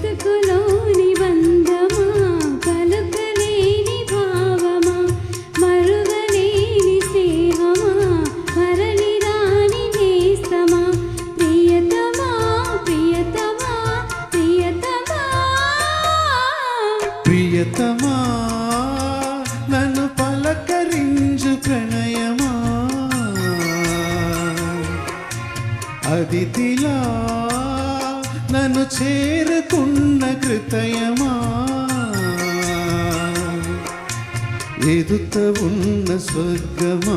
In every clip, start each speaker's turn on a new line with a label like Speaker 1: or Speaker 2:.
Speaker 1: బ్రతుకులోని బంధమా పలుకలేని భావమా మరువలేని స్నేహమా మరలి రాని నేస్తమా ప్రియతమా ప్రియతమా ప్రియతమా
Speaker 2: ప్రియతమా నన్ను పలకరించు ప్రణయమా అతిథిలా నన్ను చేరుకున్న కృతయమా ఎదుట ఉన్న స్వర్గమా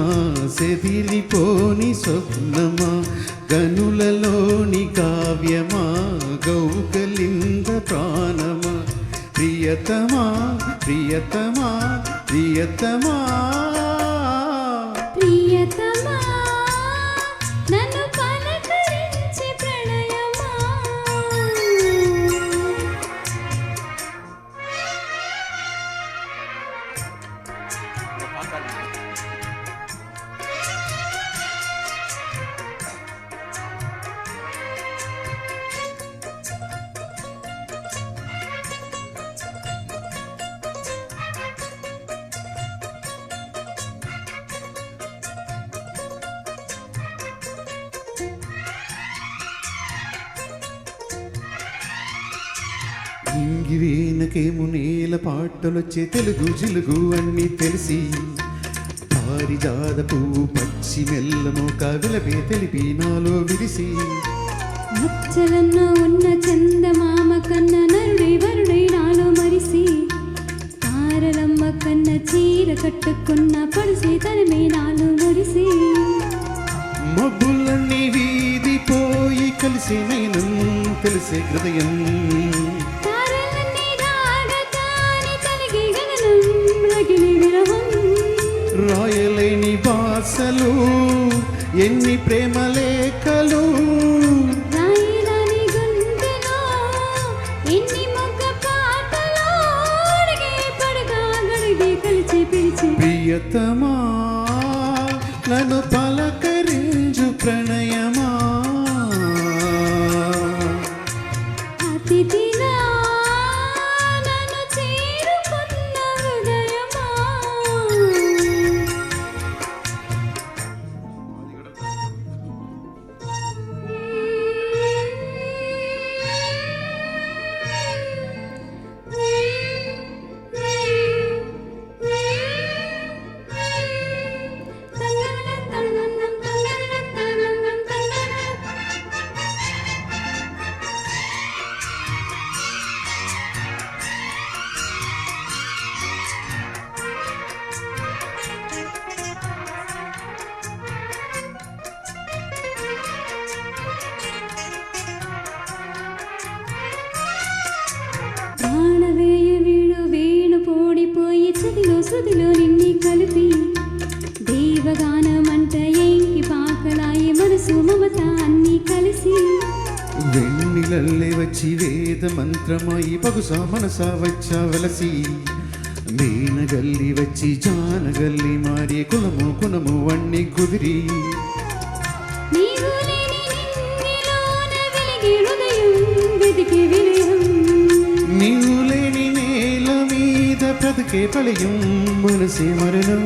Speaker 2: సెదిరిపోని స్వప్నమా గనులలోని కావ్యమా గౌకలింద ప్రాణమా ప్రియతమా ప్రియతమా ప్రియతమా
Speaker 1: ప్రియతమా నన్ను పలకరించే ప్రణయమా
Speaker 2: ఇంగివేనకేము నేల పాటలొచ్చే తెలుగు జిలుగు అన్నీ తెలిసి పారిజాత పువ్వు పచ్చి మెల్లమోక విలపే తెలిపి నాలో విరిసి
Speaker 1: మచ్చలన్న ఉన్న చందమామ కన్న నరుడై వరుడై నాలో మరిసి తారలమ్మ కన్న చీర కట్టుకున్న పడిసి తనమే నాలో మురిసి
Speaker 2: మబ్బులన్నీ వీధిపోయి కలిసి నేను తెలిసే హృదయం రాయలేని భాషలు ఎన్ని ప్రేమ లేఖలు
Speaker 1: రాయలేని గుండెలో ఎన్ని మొగ్గ పాటలు అడిగే పడగా గడిగే కలిసి పిలిచి
Speaker 2: ప్రియతమా నన్ను పలకరించు ప్రణయమా
Speaker 1: అతిథిలా నన్ను చేరుకున్న హృదయమా ప్రాణవేయ వీడు వేణు పోడిపోయి చదిలో శృతిలో నిన్ని కలిపి దేవగానమంట ఏంకి పాకలాయి మనసు మమత అన్నీ కలిసి
Speaker 2: వెన్నెలల్లే వచ్చి వేద మంత్రమాయి పగుసా మనసా వచ్చా వెలసి మేనగల్లి వచ్చి జానగల్లి మారి కులము కునము వన్ని కుదిరి
Speaker 1: నీవు లేని నిన్నిలోన వెలిగి హృదయం వెతికి విలయం
Speaker 2: నీవు లేని నేల మీద బ్రతికే ప్రళయం మనసే మరణం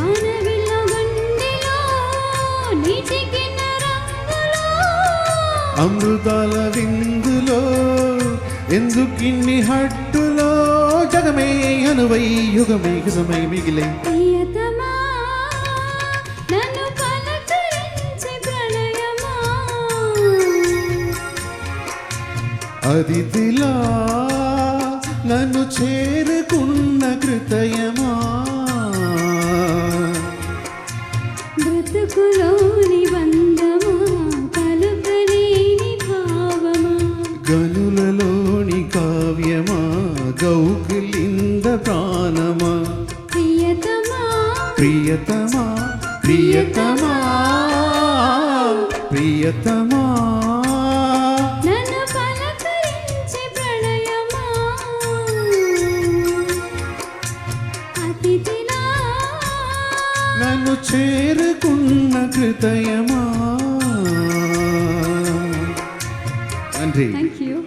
Speaker 1: ఆనవిల్ల గుండెలో నీటికిన్న రంగులో
Speaker 2: అమృతాల విందులో ఎందుకిన్ని హట్టులో జగమే అనువై యుగమే గజమై మిగిలే
Speaker 1: ప్రియతమా నన్ను పలకరించే ప్రణయమా
Speaker 2: అతిథిలా నన్ను చేరుకున్న కృతయమా
Speaker 1: బ్రతుకులోని బంధమా పలుకలేని భావమా
Speaker 2: గనులలోని కావ్యమా గౌకులింద ప్రాణమా
Speaker 1: ప్రియతమా
Speaker 2: ప్రియతమా ప్రియతమా ప్రియతమా
Speaker 1: నన్ను పలకరించే ప్రణయమా అతిథిలా
Speaker 2: నన్ను చేరుకున్న హృదయమా.
Speaker 1: Thank you